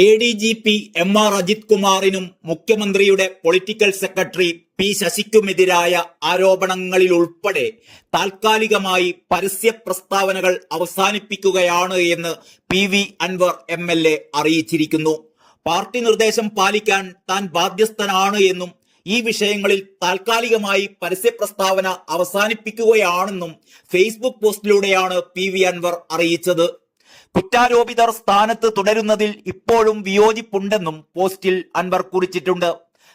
ADGP MR Ajith കുമാറിനും മുഖ്യമന്ത്രിയുടെ political secretary P ശശിക്കുമെതിരായ ആരോപണങ്ങളിലുൾപ്പെടെ താൽക്കാലികമായി പരസ്യ പ്രസ്താവനകൾ അവസാനിപ്പിക്കുകയാണ് എന്ന് PV അൻവർ MLA അറിയിച്ചിരിക്കുന്നു. പാർട്ടി നിർദ്ദേശം പാലിക്കാൻ താൻ ബാധ്യസ്ഥനാണ് എന്നും ഈ വിഷയങ്ങളിൽ താൽക്കാലികമായി പരസ്യ പ്രസ്താവന അവസാനിപ്പിക്കുകയാണെന്നും ഫേസ്ബുക്ക് പോസ്റ്റിലൂടെയാണ് PV അൻവർ അറിയിച്ചത്. കുറ്റാരോപിതർ സ്ഥാനത്ത് തുടരുന്നതിൽ ഇപ്പോഴും വിയോജിപ്പുണ്ടെന്നും പോസ്റ്റിൽ അൻവർ കുറിച്ചിട്ടുണ്ട്.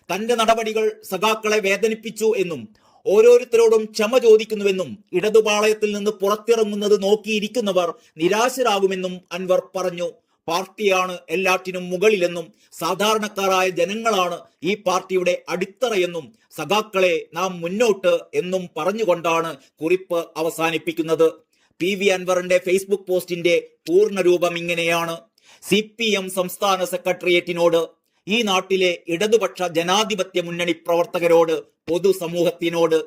തന്റെ നടപടികൾ സഖാക്കളെ വേദനിപ്പിച്ചു എന്നും ഓരോരുത്തരോടും ക്ഷമ ചോദിക്കുന്നുവെന്നും ഇടതുപാളയത്തിൽ നിന്ന് പുറത്തിറങ്ങുന്നത് നോക്കിയിരിക്കുന്നവർ നിരാശരാകുമെന്നും അൻവർ പറഞ്ഞു. പാർട്ടിയാണ് എല്ലാറ്റിനും മുകളിലെന്നും സാധാരണക്കാരായ ജനങ്ങളാണ് ഈ പാർട്ടിയുടെ അടിത്തറയെന്നും സഖാക്കളെ നാം മുന്നോട്ട് എന്നും പറഞ്ഞുകൊണ്ടാണ് കുറിപ്പ് അവസാനിപ്പിക്കുന്നത്. PV അൻവറിന്റെ ഫേസ്ബുക്ക് പോസ്റ്റിന്റെ പൂർണ്ണരൂപം ഇങ്ങനെയാണ്. CPM സംസ്ഥാന സെക്രട്ടേറിയറ്റിനോട്, ഈ നാട്ടിലെ ഇടതുപക്ഷ ജനാധിപത്യ മുന്നണി പ്രവർത്തകരോട്, പൊതുസമൂഹത്തിനോട്,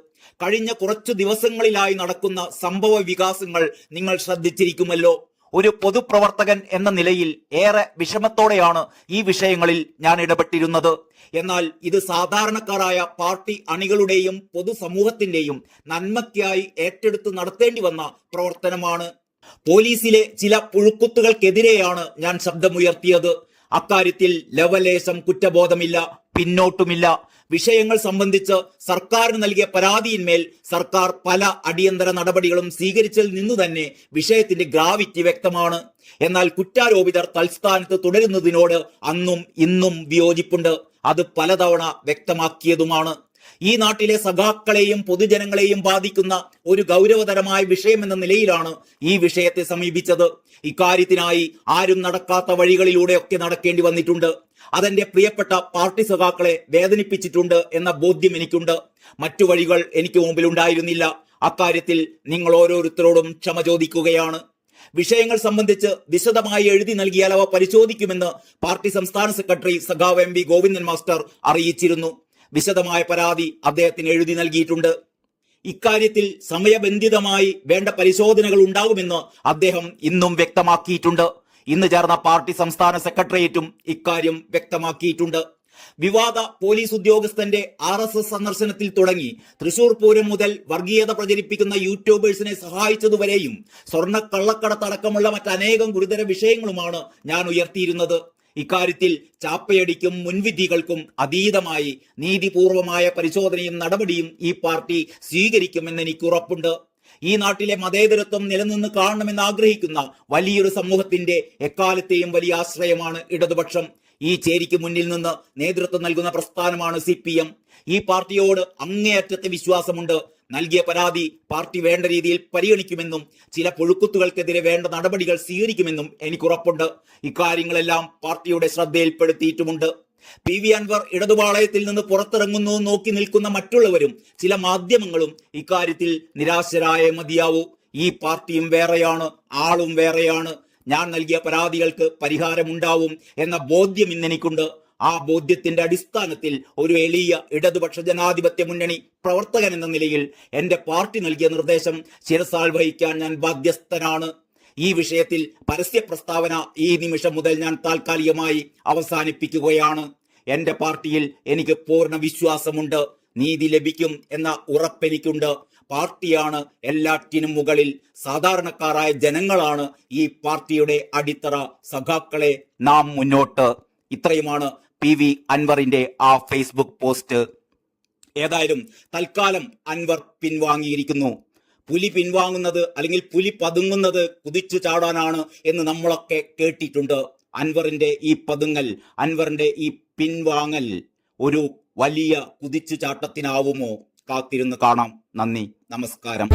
കഴിഞ്ഞ കുറച്ചു ദിവസങ്ങളിലായി നടക്കുന്ന സംഭവ വികാസങ്ങൾ നിങ്ങൾ ശ്രദ്ധിച്ചിരിക്കുമല്ലോ. ഒരു പൊതുപ്രവർത്തകൻ എന്ന നിലയിൽ ഏറെ വിഷമത്തോടെയാണ് ഈ വിഷയങ്ങളിൽ ഞാൻ ഇടപെട്ടിരുന്നത്. എന്നാൽ ഇത് സാധാരണക്കാരായ പാർട്ടി അണികളുടെയും പൊതുസമൂഹത്തിന്റെയും നന്മയ്ക്കായി ഏറ്റെടുത്ത് നടത്തേണ്ടി വന്ന പ്രവർത്തനമാണ്. പോലീസിലെ ചില പുഴുക്കുത്തുകൾക്കെതിരെയാണ് ഞാൻ ശബ്ദമുയർത്തിയത്. അക്കാര്യത്തിൽ ലവലേശം കുറ്റബോധമില്ല, പിന്നോട്ടുമില്ല. വിഷയങ്ങൾ സംബന്ധിച്ച് സർക്കാരിന് നൽകിയ പരാതിയിന്മേൽ സർക്കാർ പല അടിയന്തര നടപടികളും സ്വീകരിച്ചതിൽ നിന്നു തന്നെ വിഷയത്തിന്റെ ഗ്രാവിറ്റി വ്യക്തമാണ്. എന്നാൽ കുറ്റാരോപിതർ തൽസ്ഥാനത്ത് തുടരുന്നതിനോട് അന്നും ഇന്നും വിയോജിപ്പുണ്ട്. അത് പലതവണ വ്യക്തമാക്കിയതുമാണ്. ഈ നാട്ടിലെ സഖാക്കളെയും പൊതുജനങ്ങളെയും ബാധിക്കുന്ന ഒരു ഗൗരവതരമായ വിഷയമെന്ന നിലയിലാണ് ഈ വിഷയത്തെ സമീപിച്ചത്. ഇക്കാര്യത്തിനായി ആരും നടക്കാത്ത വഴികളിലൂടെയൊക്കെ നടക്കേണ്ടി വന്നിട്ടുണ്ട്. അതെന്റെ പ്രിയപ്പെട്ട പാർട്ടി സഖാക്കളെ വേദനിപ്പിച്ചിട്ടുണ്ട് എന്ന ബോധ്യം എനിക്കുണ്ട്. മറ്റു വഴികൾ എനിക്ക് മുമ്പിലുണ്ടായിരുന്നില്ല. അക്കാര്യത്തിൽ നിങ്ങൾ ഓരോരുത്തരോടും ക്ഷമ ചോദിക്കുകയാണ്. വിഷയങ്ങൾ സംബന്ധിച്ച് വിശദമായി എഴുതി നൽകിയാൽ അവ പരിശോധിക്കുമെന്ന് പാർട്ടി സംസ്ഥാന സെക്രട്ടറി സഖാവ് MV ഗോവിന്ദൻ മാസ്റ്റർ അറിയിച്ചിരുന്നു. വിശദമായ പരാതി അദ്ദേഹത്തിന് എഴുതി നൽകിയിട്ടുണ്ട്. ഇക്കാര്യത്തിൽ സമയബന്ധിതമായി വേണ്ട പരിശോധനകൾ ഉണ്ടാകുമെന്ന് അദ്ദേഹം ഇന്നും വ്യക്തമാക്കിയിട്ടുണ്ട്. ഇന്ന് ചേർന്ന പാർട്ടി സംസ്ഥാന സെക്രട്ടേറിയറ്റും ഇക്കാര്യം വ്യക്തമാക്കിയിട്ടുണ്ട്. വിവാദ പോലീസ് ഉദ്യോഗസ്ഥന്റെ RSS സന്ദർശനത്തിൽ തുടങ്ങി തൃശൂർ പൂരം മുതൽ വർഗീയത പ്രചരിപ്പിക്കുന്ന യൂട്യൂബേഴ്സിനെ സഹായിച്ചതുവരെയും സ്വർണ്ണ കള്ളക്കടത്തടക്കമുള്ള മറ്റനേകം ഗുരുതര വിഷയങ്ങളുമാണ് ഞാൻ ഉയർത്തിയിരുന്നത്. ഇക്കാര്യത്തിൽ ചാപ്പയടിക്കും മുൻവിധികൾക്കും അതീതമായി നീതിപൂർവമായ പരിശോധനയും നടപടിയും ഈ പാർട്ടി സ്വീകരിക്കുമെന്ന് എനിക്ക് ഉറപ്പുണ്ട്. ഈ നാട്ടിലെ മതേതരത്വം നിലനിന്ന് കാണണമെന്ന് ആഗ്രഹിക്കുന്ന വലിയൊരു സമൂഹത്തിന്റെ എക്കാലത്തെയും വലിയ ആശ്രയമാണ് ഇടതുപക്ഷം. ഈ ചേരിക്ക് മുന്നിൽ നിന്ന് നേതൃത്വം നൽകുന്ന പ്രസ്ഥാനമാണ് CPM. ഈ പാർട്ടിയോട് അങ്ങേയറ്റത്തെ വിശ്വാസമുണ്ട്. നൽകിയ പരാതി പാർട്ടി വേണ്ട രീതിയിൽ പരിഗണിക്കുമെന്നും ചില പുഴുക്കുത്തുകൾക്കെതിരെ വേണ്ട നടപടികൾ സ്വീകരിക്കുമെന്നും എനിക്കുറപ്പുണ്ട്. ഇക്കാര്യങ്ങളെല്ലാം പാർട്ടിയുടെ ശ്രദ്ധയിൽപ്പെടുത്തിയിട്ടുമുണ്ട്. PV അൻവർ ഇടതുപാളയത്തിൽ നിന്ന് പുറത്തിറങ്ങുന്നു നോക്കി നിൽക്കുന്ന മറ്റുള്ളവരും ചില മാധ്യമങ്ങളും ഇക്കാര്യത്തിൽ നിരാശരായ മതിയാവൂ. ഈ പാർട്ടിയും വേറെയാണ്, ആളും വേറെയാണ്. ഞാൻ നൽകിയ പരാതികൾക്ക് പരിഹാരമുണ്ടാവും എന്ന ബോധ്യം ഇന്നെനിക്കുണ്ട്. ആ ബോധ്യത്തിന്റെ അടിസ്ഥാനത്തിൽ ഒരു എളിയ ഇടതുപക്ഷ ജനാധിപത്യ മുന്നണി പ്രവർത്തകൻ എന്ന നിലയിൽ എന്റെ പാർട്ടി നൽകിയ നിർദ്ദേശം ശിരസാൽ വഹിക്കാൻ ഞാൻ ബാധ്യസ്ഥനാണ്. ഈ വിഷയത്തിൽ പരസ്യ പ്രസ്താവന ഈ നിമിഷം മുതൽ ഞാൻ താൽക്കാലികമായി അവസാനിപ്പിക്കുകയാണ്. എന്റെ പാർട്ടിയിൽ എനിക്ക് പൂർണ്ണ വിശ്വാസമുണ്ട്. നീതി ലഭിക്കും എന്ന ഉറപ്പെനിക്കുണ്ട്. പാർട്ടിയാണ് എല്ലാറ്റിനും മുകളിൽ. സാധാരണക്കാരായ ജനങ്ങളാണ് ഈ പാർട്ടിയുടെ അടിത്തറ. സഖാക്കളെ നാം മുന്നോട്ട്. ഇത്രയുമാണ് PV അൻവറിന്റെ ആ ഫേസ്ബുക്ക് പോസ്റ്റ്. ഏതായാലും തൽക്കാലം അൻവർ പിൻവാങ്ങിയിരിക്കുന്നു. പുലി പിൻവാങ്ങുന്നത് അല്ലെങ്കിൽ പുലി പതുങ്ങുന്നത് കുതിച്ചു ചാടാനാണ് എന്ന് നമ്മളൊക്കെ കേട്ടിട്ടുണ്ട്. അൻവറിന്റെ ഈ പതുങ്ങൽ, അൻവറിന്റെ ഈ പിൻവാങ്ങൽ ഒരു വലിയ കുതിച്ചു ചാട്ടത്തിനാവുമോ? കാത്തിരുന്ന് കാണാം. നന്ദി, നമസ്കാരം.